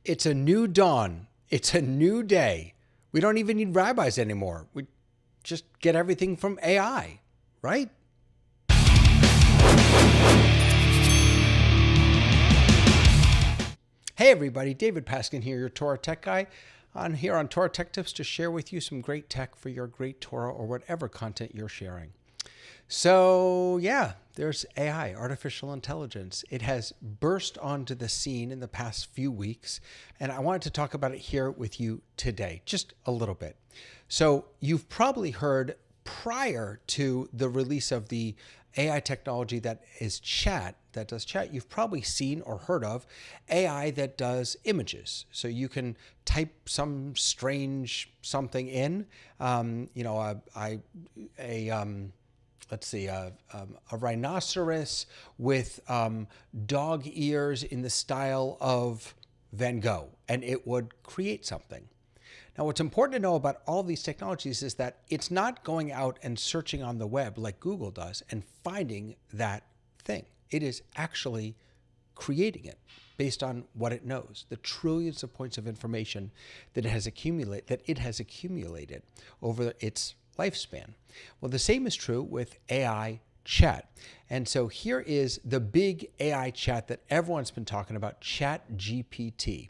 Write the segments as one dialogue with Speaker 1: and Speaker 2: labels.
Speaker 1: It's a new dawn. It's a new day. We don't even need rabbis anymore. We just get everything from AI, right? Hey everybody, David Paskin here, your Torah Tech guy. Here on Torah Tech Tips to share with you some great tech for your great Torah or whatever content you're sharing. So yeah, there's AI, artificial intelligence. It has burst onto the scene in the past few weeks, and I wanted to talk about it here with you today, just a little bit. So you've probably heard prior to the release of the AI technology that does chat, you've probably seen or heard of AI that does images. So you can type some strange something in, a rhinoceros with dog ears in the style of Van Gogh, and it would create something. Now, what's important to know about all these technologies is that it's not going out and searching on the web like Google does and finding that thing. It is actually creating it based on what it knows, the trillions of points of information that it has accumulated over its lifespan. Well, the same is true with AI chat. And so here is the big AI chat that everyone's been talking about, ChatGPT.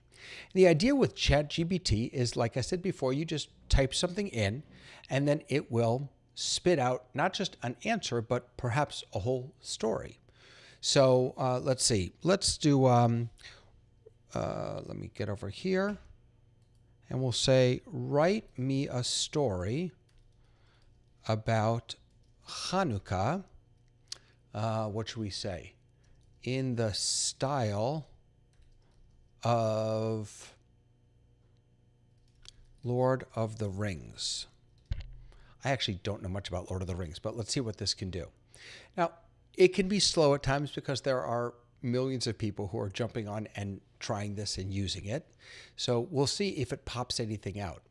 Speaker 1: The idea with ChatGPT is, like I said before, you just type something in and then it will spit out not just an answer, but perhaps a whole story. So let's see. Let's do, let me get over here and we'll say, write me a story about Hanukkah. What should we say? In the style of Lord of the Rings. I actually don't know much about Lord of the Rings, but let's see what this can do. Now, it can be slow at times because there are millions of people who are jumping on and trying this and using it. So we'll see if it pops anything out.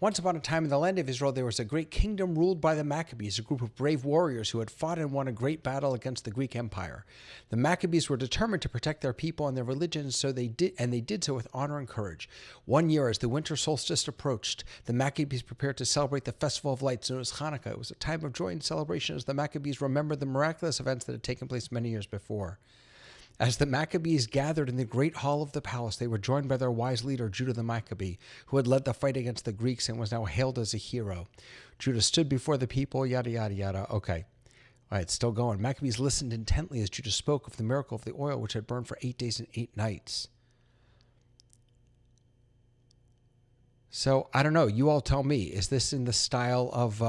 Speaker 1: Once upon a time in the land of Israel, there was a great kingdom ruled by the Maccabees, a group of brave warriors who had fought and won a great battle against the Greek Empire. The Maccabees were determined to protect their people and their religion, so they did so with honor and courage. One year, as the winter solstice approached, the Maccabees prepared to celebrate the Festival of Lights, known as Hanukkah. It was a time of joy and celebration as the Maccabees remembered the miraculous events that had taken place many years before. As the Maccabees gathered in the great hall of the palace, they were joined by their wise leader, Judah the Maccabee, who had led the fight against the Greeks and was now hailed as a hero. Judah stood before the people, yada, yada, yada. Okay. All right, still going. Maccabees listened intently as Judah spoke of the miracle of the oil, which had burned for 8 days and 8 nights. So, I don't know. You all tell me. Is this in the style of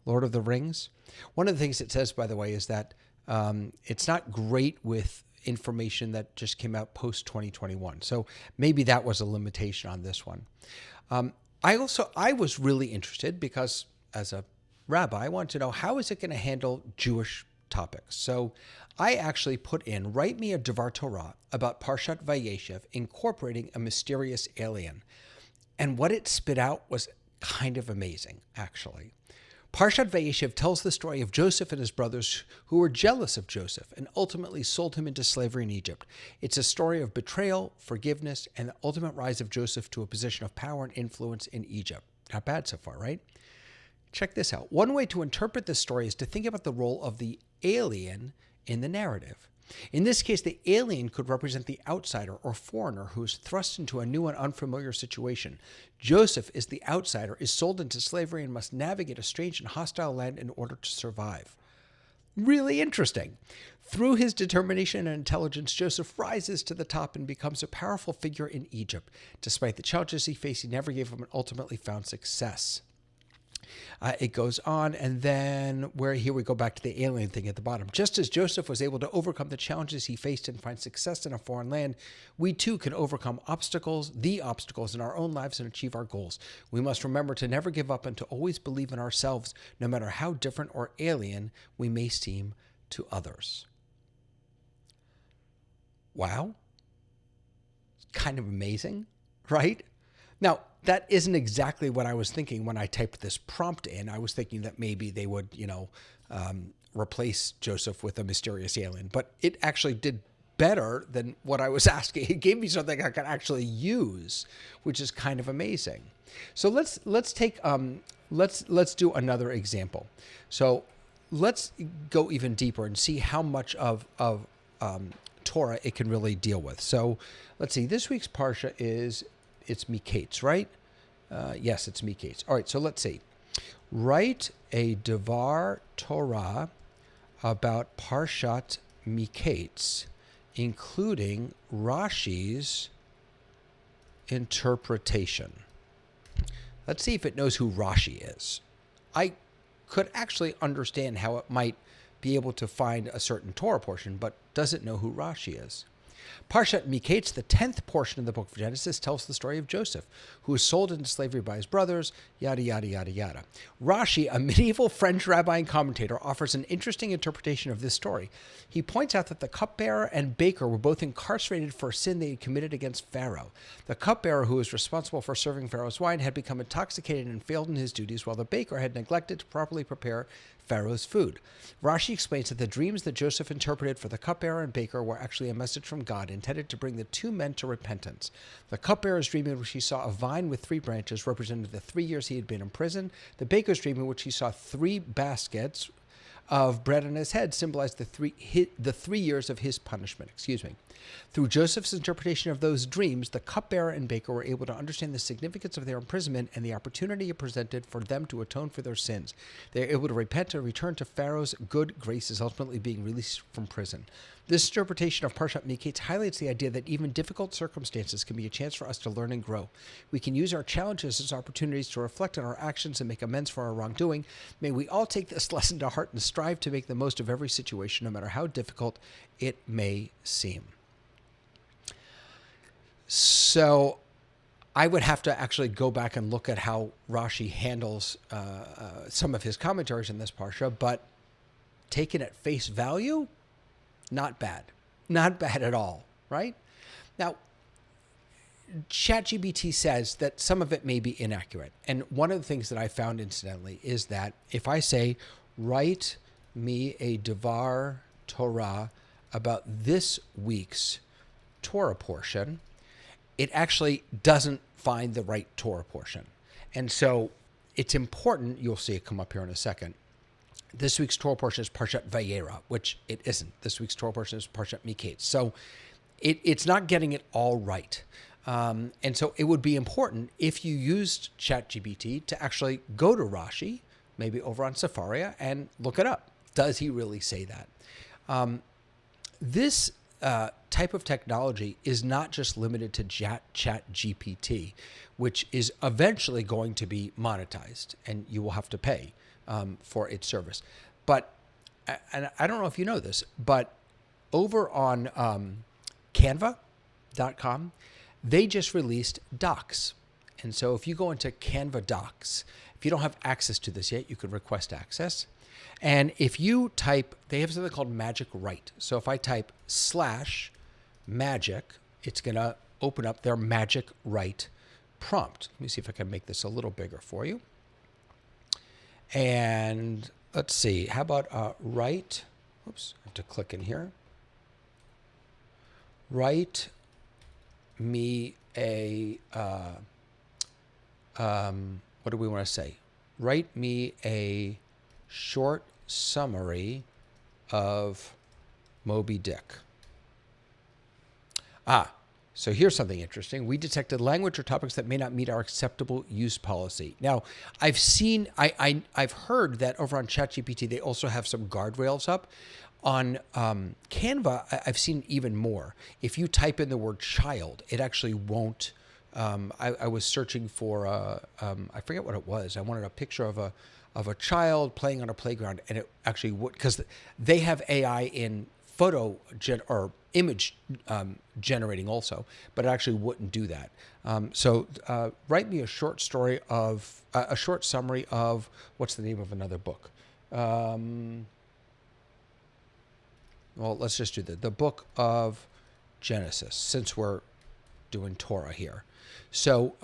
Speaker 1: Lord of the Rings? One of the things it says, by the way, is that it's not great with information that just came out post 2021. So maybe that was a limitation on this one. I was really interested because as a rabbi, I wanted to know, how is it going to handle Jewish topics? So I actually put in, write me a Devar Torah about Parashat Vayashev incorporating a mysterious alien. And what it spit out was kind of amazing, actually. Parashat Vayashev tells the story of Joseph and his brothers who were jealous of Joseph and ultimately sold him into slavery in Egypt. It's a story of betrayal, forgiveness, and the ultimate rise of Joseph to a position of power and influence in Egypt. Not bad so far, right? Check this out. One way to interpret this story is to think about the role of the alien in the narrative. In this case, the alien could represent the outsider or foreigner who is thrust into a new and unfamiliar situation. Joseph is the outsider, is sold into slavery, and must navigate a strange and hostile land in order to survive. Really interesting. Through his determination and intelligence, Joseph rises to the top and becomes a powerful figure in Egypt. Despite the challenges he faced, he never gave up and ultimately found success. It goes on, and then here we go back to the alien thing at the bottom. Just as Joseph was able to overcome the challenges he faced and find success in a foreign land, we too can overcome the obstacles in our own lives and achieve our goals. We must remember to never give up and to always believe in ourselves, no matter how different or alien we may seem to others. Wow. Kind of amazing, right? Now, that isn't exactly what I was thinking when I typed this prompt in. I was thinking that maybe they would, replace Joseph with a mysterious alien. But it actually did better than what I was asking. He gave me something I could actually use, which is kind of amazing. So let's do another example. So let's go even deeper and see how much of Torah it can really deal with. So let's see. This week's parsha it's Me Cates, right? Yes, it's Me Cates. All right. So let's see. Write a Devar Torah about Parashat Me Cates, including Rashis Interpretation. Let's see if it knows who Rashi is. I could actually understand how it might be able to find a certain Torah portion, but doesn't know who Rashi is. Parashat Me Cates, the 10th portion of the book of Genesis, tells the story of Joseph, who was sold into slavery by his brothers, yada, yada, yada, yada. Rashi, a medieval French rabbi and commentator, offers an interesting interpretation of this story. He points out that the cupbearer and baker were both incarcerated for a sin they had committed against Pharaoh. The cupbearer, who was responsible for serving Pharaoh's wine, had become intoxicated and failed in his duties, while the baker had neglected to properly prepare Pharaoh's food. Rashi explains that the dreams that Joseph interpreted for the cupbearer and baker were actually a message from God intended to bring the two men to repentance. The cupbearer's dream, in which he saw a vine with 3 branches, represented the 3 years he had been in prison. The baker's dream, in which he saw 3 baskets of bread on his head, symbolized the 3 years of his punishment. Through Joseph's interpretation of those dreams, the cupbearer and baker were able to understand the significance of their imprisonment and the opportunity it presented for them to atone for their sins. They were able to repent and return to Pharaoh's good graces, ultimately being released from prison. This interpretation of Parashat Me Cates highlights the idea that even difficult circumstances can be a chance for us to learn and grow. We can use our challenges as opportunities to reflect on our actions and make amends for our wrongdoing. May we all take this lesson to heart and strive to make the most of every situation, no matter how difficult it may seem. So I would have to actually go back and look at how Rashi handles some of his commentaries in this parsha, but taken at face value, not bad. Not bad at all, right? Now, ChatGPT says that some of it may be inaccurate. And one of the things that I found incidentally is that if I say, write me a Devar Torah about this week's Torah portion, it actually doesn't find the right Torah portion. And so it's important, you'll see it come up here in a second. This week's Torah portion is Parashat Vayashev, which it isn't. This week's Torah portion is Parashat Me Cates. So it's not getting it all right. And so it would be important if you used ChatGPT to actually go to Rashi, maybe over on Sefaria, and look it up. Does he really say that? This type of technology is not just limited to ChatGPT, which is eventually going to be monetized, and you will have to pay for its service. But, and I don't know if you know this, but over on Canva.com, they just released Docs. And so if you go into Canva Docs, if you don't have access to this yet, you could request access. And if you type, they have something called Magic Write. So if I type /magic, it's going to open up their Magic Write prompt. Let me see if I can make this a little bigger for you. And let's see, how about write, oops, I have to click in here. Write me a, what do we want to say? Write me a short summary of Moby Dick. So here's something interesting. We detected language or topics that may not meet our acceptable use policy. Now, I've seen, I've heard that over on ChatGPT, they also have some guardrails up. On Canva, I've seen even more. If you type in the word child, it actually won't. I was searching for, I forget what it was. I wanted a picture of a child playing on a playground, and it actually would, because they have AI in photo or image generating also, but it actually wouldn't do that. So write me a short story of a short summary of what's the name of another book. Well, let's just do the book of Genesis, since we're doing Torah here. So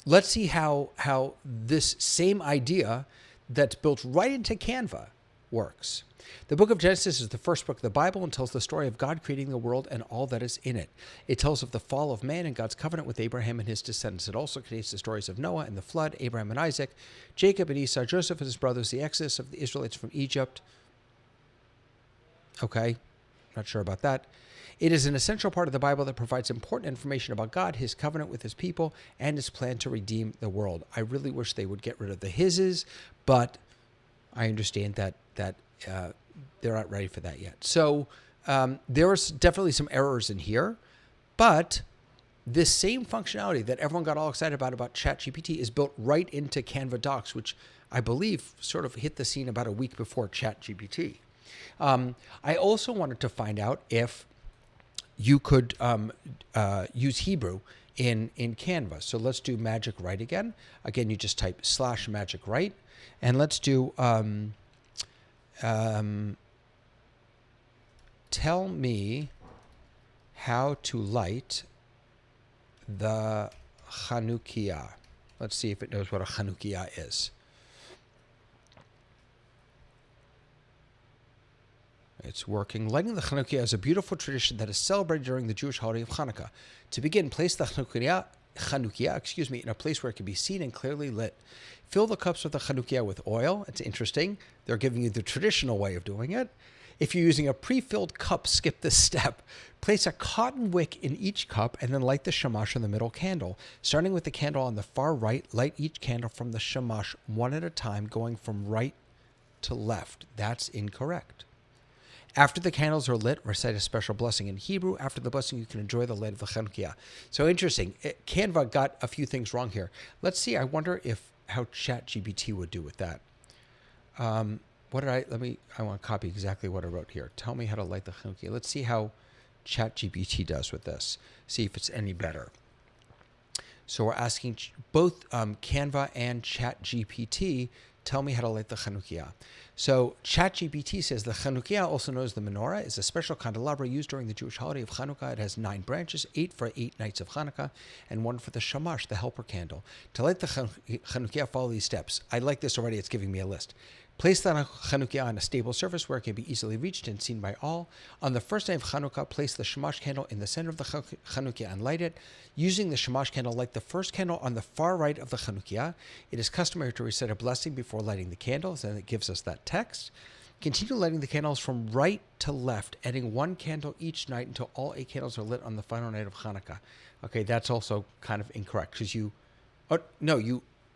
Speaker 1: let's see how this same idea that's built right into Canva works. The book of Genesis is the first book of the Bible and tells the story of God creating the world and all that is in it. It tells of the fall of man and God's covenant with Abraham and his descendants. It also contains the stories of Noah and the flood, Abraham and Isaac, Jacob and Esau, Joseph and his brothers, the exodus of the Israelites from Egypt. Okay, not sure about that. It is an essential part of the Bible that provides important information about God, his covenant with his people, and his plan to redeem the world. I really wish they would get rid of the hises, but I understand that they're not ready for that yet. So there's definitely some errors in here, but this same functionality that everyone got all excited about ChatGPT is built right into Canva Docs, which I believe sort of hit the scene about a week before ChatGPT. I also wanted to find out if you could use Hebrew in Canva. So let's do magic write again. Again, you just type /magic write, and let's do tell me how to light the Hanukkah. Let's see if it knows what a Hanukkah is. It's working. Lighting the Hanukkah is a beautiful tradition that is celebrated during the Jewish holiday of Hanukkah. To begin, place the Hanukkah, in a place where it can be seen and clearly lit. Fill the cups of the Hanukkah with oil. It's interesting. They're giving you the traditional way of doing it. If you're using a pre-filled cup, skip this step. Place a cotton wick in each cup and then light the shamash on the middle candle. Starting with the candle on the far right, light each candle from the shamash one at a time, going from right to left. That's incorrect. After the candles are lit, recite a special blessing in Hebrew. After the blessing, you can enjoy the light of the Hanukkah. So interesting. Canva got a few things wrong here. Let's see. I wonder how ChatGPT would do with that. I want to copy exactly what I wrote here. Tell me how to light the Hanukkah. Let's see how ChatGPT does with this. See if it's any better. So we're asking both Canva and ChatGPT, tell me how to light the Hanukkah. So ChatGPT says the Hanukkah, also known as the menorah, is a special candelabra used during the Jewish holiday of Hanukkah. It has 9 branches, 8 for 8 nights of Hanukkah, and 1 for the shamash, the helper candle. To light the Hanukkah, follow these steps. I like this already. It's giving me a list. Place the Hanukkah on a stable surface where it can be easily reached and seen by all. On the first day of Hanukkah, place the shamash candle in the center of the Hanukkah and light it. Using the shamash candle, light the first candle on the far right of the Hanukkah. It is customary to recite a blessing before lighting the candles, and it gives us that text. Continue lighting the candles from right to left, adding 1 candle each night until all 8 candles are lit on the final night of Hanukkah. Okay, that's also kind of incorrect because you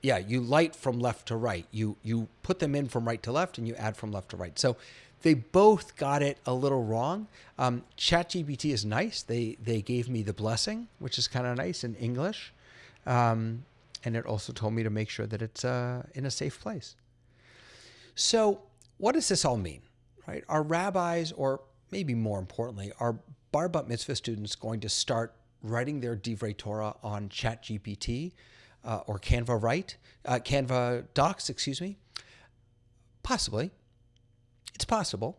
Speaker 1: light from left to right. You put them in from right to left and you add from left to right. So they both got it a little wrong. ChatGPT is nice. They gave me the blessing, which is kind of nice in English. And it also told me to make sure that it's in a safe place. So what does this all mean, right? Are rabbis, or maybe more importantly, are bar bat mitzvah students going to start writing their divrei Torah on ChatGPT? Or Canva Docs, Possibly. It's possible.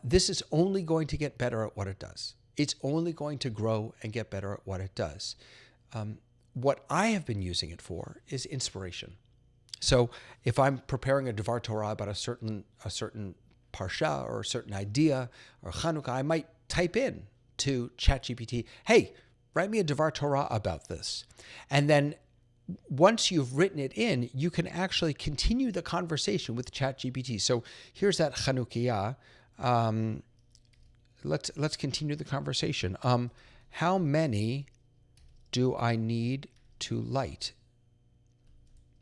Speaker 1: This is only going to get better at what it does. It's only going to grow and get better at what it does. What I have been using it for is inspiration. So if I'm preparing a Dvar Torah about a certain parsha or a certain idea or Hanukkah, I might type in to ChatGPT, hey, write me a Dvar Torah about this. And then once you've written it in, you can actually continue the conversation with ChatGPT. So here's that Hanukkah. Let's continue the conversation. How many do I need to light?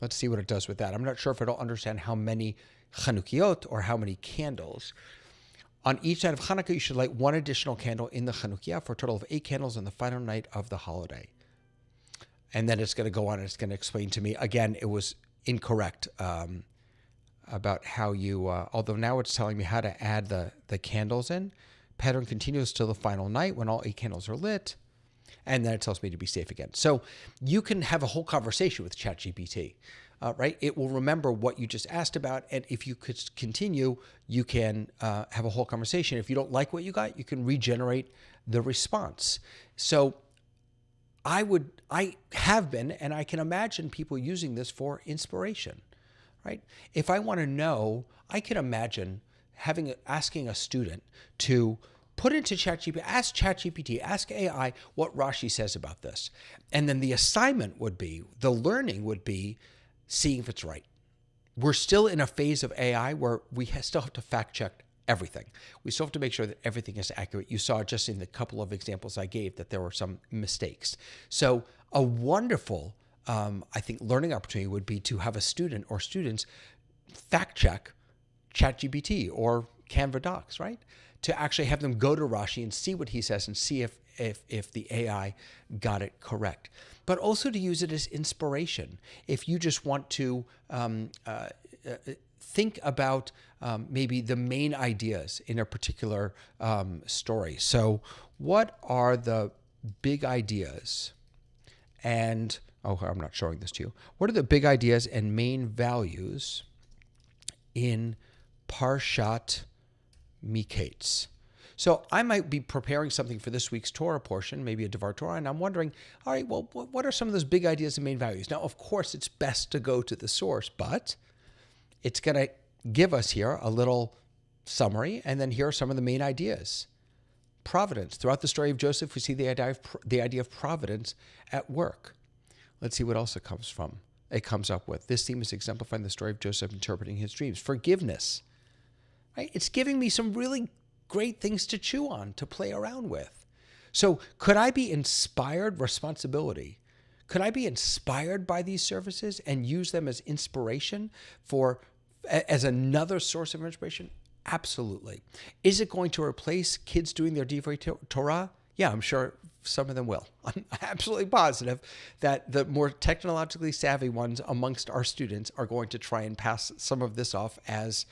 Speaker 1: Let's see what it does with that. I'm not sure if it'll understand how many Chanukiot or how many candles. On each night of Hanukkah, you should light 1 additional candle in the Hanukkah for a total of 8 candles on the final night of the holiday. And then it's going to go on and it's going to explain to me. Again, it was incorrect about how you, although now it's telling me how to add the candles in. Pattern continues till the final night when all 8 candles are lit. And then it tells me to be safe again. So you can have a whole conversation with ChatGPT, right? It will remember what you just asked about. And if you could continue, you can have a whole conversation. If you don't like what you got, you can regenerate the response. So I have been, and I can imagine people using this for inspiration, right? If I want to know, I can imagine asking a student to put into ChatGPT, ask ChatGPT, ask AI what Rashi says about this. And then the assignment would be, the learning would be seeing if it's right. We're still in a phase of AI where we still have to fact check everything. We still have to make sure that everything is accurate. You saw just in the couple of examples I gave that there were some mistakes. So a wonderful, I think, learning opportunity would be to have a student or students fact check ChatGPT or Canva Docs, right? To actually have them go to Rashi and see what he says and see if the AI got it correct. But also to use it as inspiration. If you just want to think about maybe the main ideas in a particular story. So what are the big ideas and, I'm not showing this to you. What are the big ideas and main values in Parashat Me Cates? So I might be preparing something for this week's Torah portion, maybe a Devar Torah, and I'm wondering, all right, well, what are some of those big ideas and main values? Now, of course, it's best to go to the source, but it's going to give us here a little summary, and then here are some of the main ideas. Providence. Throughout the story of Joseph, we see the idea of providence at work. Let's see what else it comes up with. This theme is exemplifying the story of Joseph interpreting his dreams. Forgiveness. Right? It's giving me some really great things to chew on, to play around with. So could I be inspired? Responsibility. Could I be inspired by these services and use them as inspiration as another source of inspiration? Absolutely. Is it going to replace kids doing their Divrei Torah? Yeah, I'm sure some of them will. I'm absolutely positive that the more technologically savvy ones amongst our students are going to try and pass some of this off as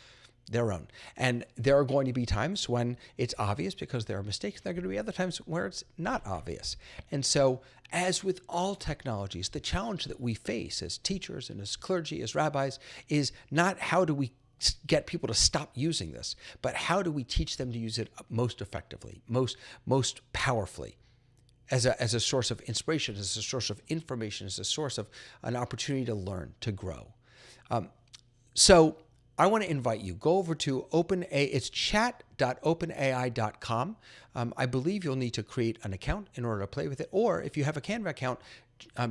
Speaker 1: their own. And there are going to be times when it's obvious because there are mistakes. There are going to be other times where it's not obvious. And so, as with all technologies, the challenge that we face as teachers and as clergy, as rabbis, is not how do we get people to stop using this, but how do we teach them to use it most effectively, most powerfully, as a source of inspiration, as a source of information, as a source of an opportunity to learn, to grow. So I want to invite you, go over to it's chat.openai.com. I believe you'll need to create an account in order to play with it. Or if you have a Canva account,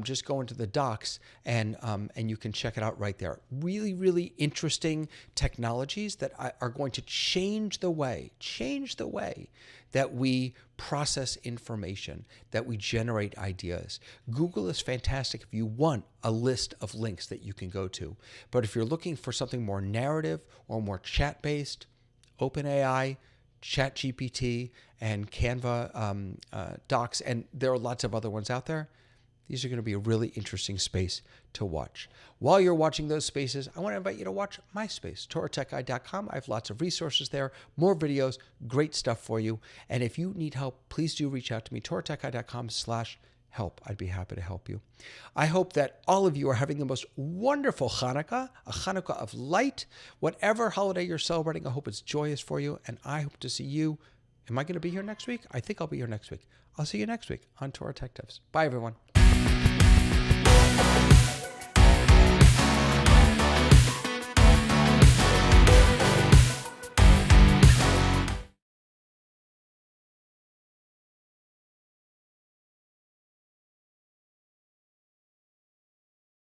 Speaker 1: just go into the docs and you can check it out right there. Really, really interesting technologies that are going to change the way that we process information, that we generate ideas. Google is fantastic if you want a list of links that you can go to. But if you're looking for something more narrative or more chat-based, OpenAI, ChatGPT, and Canva Docs, and there are lots of other ones out there, these are going to be a really interesting space to watch. While you're watching those spaces, I want to invite you to watch my space, TorahTechGuide.com. I have lots of resources there, more videos, great stuff for you. And if you need help, please do reach out to me, TorahTechGuide.com/help. I'd be happy to help you. I hope that all of you are having the most wonderful Hanukkah, a Hanukkah of light. Whatever holiday you're celebrating, I hope it's joyous for you. And I hope to see you. Am I going to be here next week? I think I'll be here next week. I'll see you next week on Torah Tech Tips. Bye, everyone.